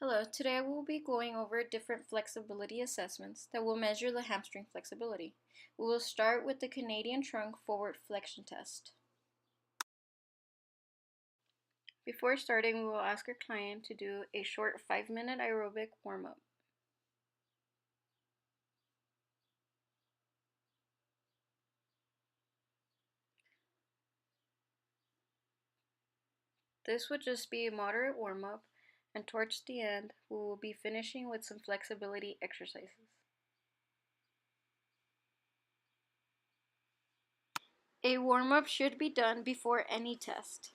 Hello, today we will be going over different flexibility assessments that will measure the hamstring flexibility. We will start with the Canadian trunk forward flexion test. Before starting, we will ask our client to do a short 5-minute aerobic warm-up. This would just be a moderate warm-up, and towards the end, we will be finishing with some flexibility exercises. A warm-up should be done before any test.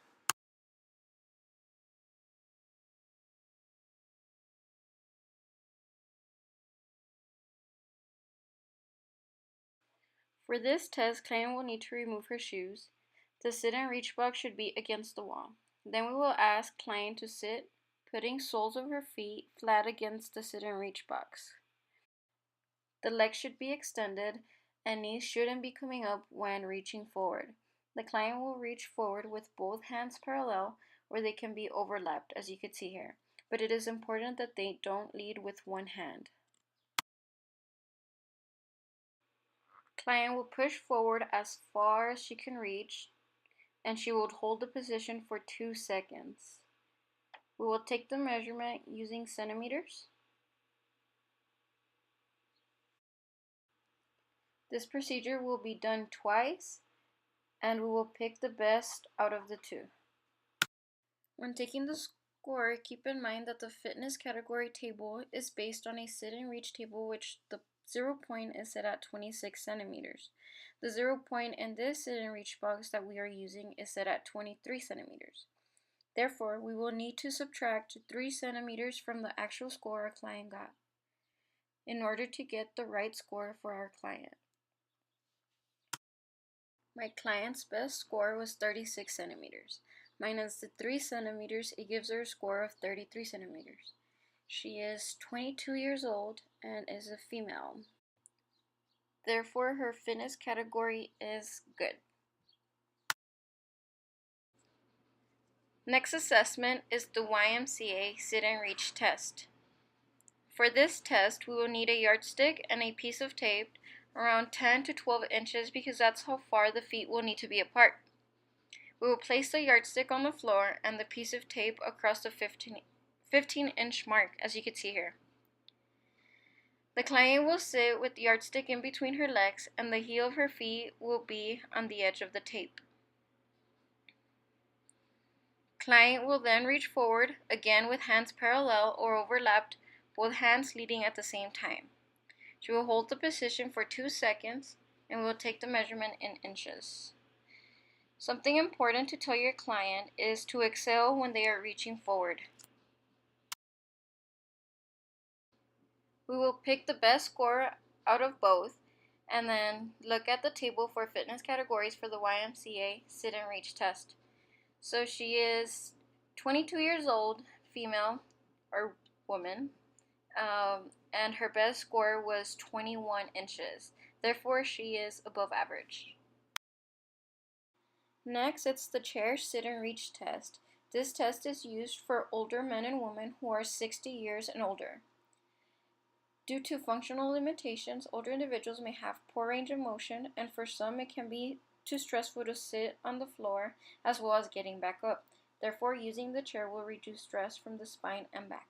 For this test, client will need to remove her shoes. The sit and reach box should be against the wall. Then we will ask client to sit, putting soles of her feet flat against the sit and reach box. The legs should be extended and knees shouldn't be coming up when reaching forward. The client will reach forward with both hands parallel, or they can be overlapped, as you can see here. But it is important that they don't lead with one hand. Client will push forward as far as she can reach, and she will hold the position for 2 seconds. We will take the measurement using centimeters. This procedure will be done twice, and we will pick the best out of the two. When taking the score, keep in mind that the fitness category table is based on a sit and reach table, which the 0 point is set at 26 centimeters. The 0 point in this sit and reach box that we are using is set at 23 centimeters. Therefore, we will need to subtract 3 centimeters from the actual score our client got in order to get the right score for our client. My client's best score was 36 centimeters. Minus the 3 centimeters, it gives her a score of 33 centimeters. She is 22 years old and is a female. Therefore, her fitness category is good. Next assessment is the YMCA sit and reach test. For this test, we will need a yardstick and a piece of tape around 10 to 12 inches because that's how far the feet will need to be apart. We will place the yardstick on the floor and the piece of tape across the 15-inch mark, as you can see here. The client will sit with the yardstick in between her legs and the heel of her feet will be on the edge of the tape. Client will then reach forward, again with hands parallel or overlapped, both hands leading at the same time. She will hold the position for 2 seconds and will take the measurement in inches. Something important to tell your client is to exhale when they are reaching forward. We will pick the best score out of both and then look at the table for fitness categories for the YMCA sit and reach test. So she is 22 years old, female or woman, and her best score was 21 inches. Therefore, she is above average. Next, it's the chair sit and reach test. This test is used for older men and women who are 60 years and older. Due to functional limitations, older individuals may have poor range of motion, and for some it can be too stressful to sit on the floor as well as getting back up. Therefore, using the chair will reduce stress from the spine and back.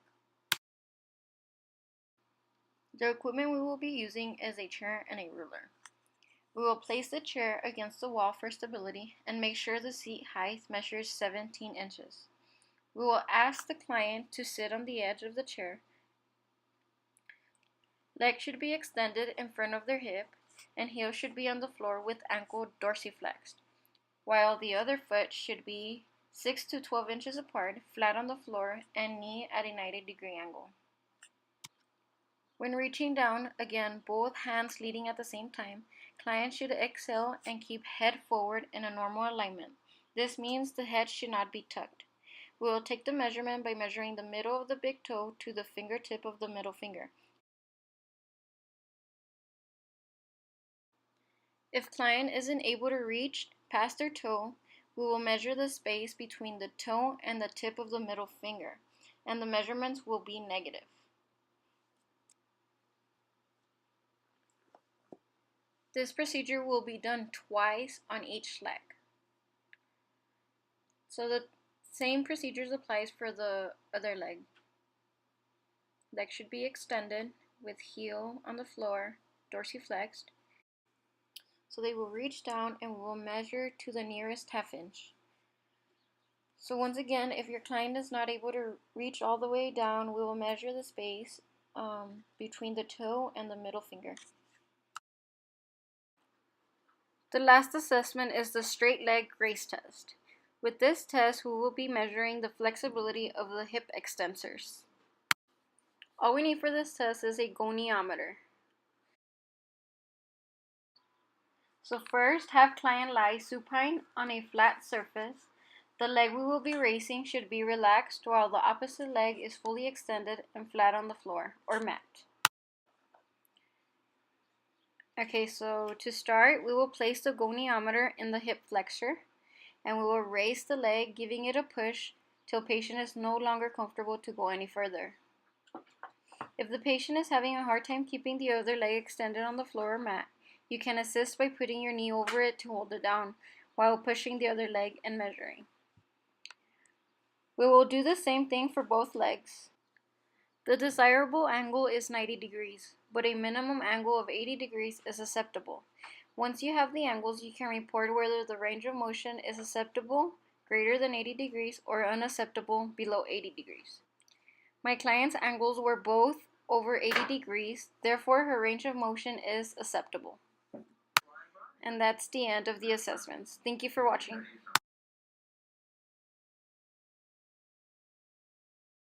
The equipment we will be using is a chair and a ruler. We will place the chair against the wall for stability and make sure the seat height measures 17 inches. We will ask the client to sit on the edge of the chair. Legs should be extended in front of their hip and heel should be on the floor with ankle dorsiflexed, while the other foot should be 6 to 12 inches apart, flat on the floor, and knee at a 90-degree angle. When reaching down, again, both hands leading at the same time, client should exhale and keep head forward in a normal alignment. This means the head should not be tucked. We will take the measurement by measuring the middle of the big toe to the fingertip of the middle finger. If client isn't able to reach past their toe, we will measure the space between the toe and the tip of the middle finger. and the measurements will be negative. This procedure will be done twice on each leg. So the same procedures applies for the other leg. Leg should be extended with heel on the floor, dorsiflexed. So they will reach down and we will measure to the nearest half inch. So once again, if your client is not able to reach all the way down, we will measure the space between the toe and the middle finger. The last assessment is the straight leg grace test. With this test, we will be measuring the flexibility of the hip extensors. All we need for this test is a goniometer. So first, have client lie supine on a flat surface. The leg we will be raising should be relaxed while the opposite leg is fully extended and flat on the floor or mat. Okay, so to start, we will place the goniometer in the hip flexor and we will raise the leg, giving it a push till patient is no longer comfortable to go any further. If the patient is having a hard time keeping the other leg extended on the floor or mat, you can assist by putting your knee over it to hold it down while pushing the other leg and measuring. We will do the same thing for both legs. The desirable angle is 90 degrees, but a minimum angle of 80 degrees is acceptable. Once you have the angles, you can report whether the range of motion is acceptable, greater than 80 degrees, or unacceptable, below 80 degrees. My client's angles were both over 80 degrees, therefore her range of motion is acceptable. And that's the end of the assessments. Thank you for watching.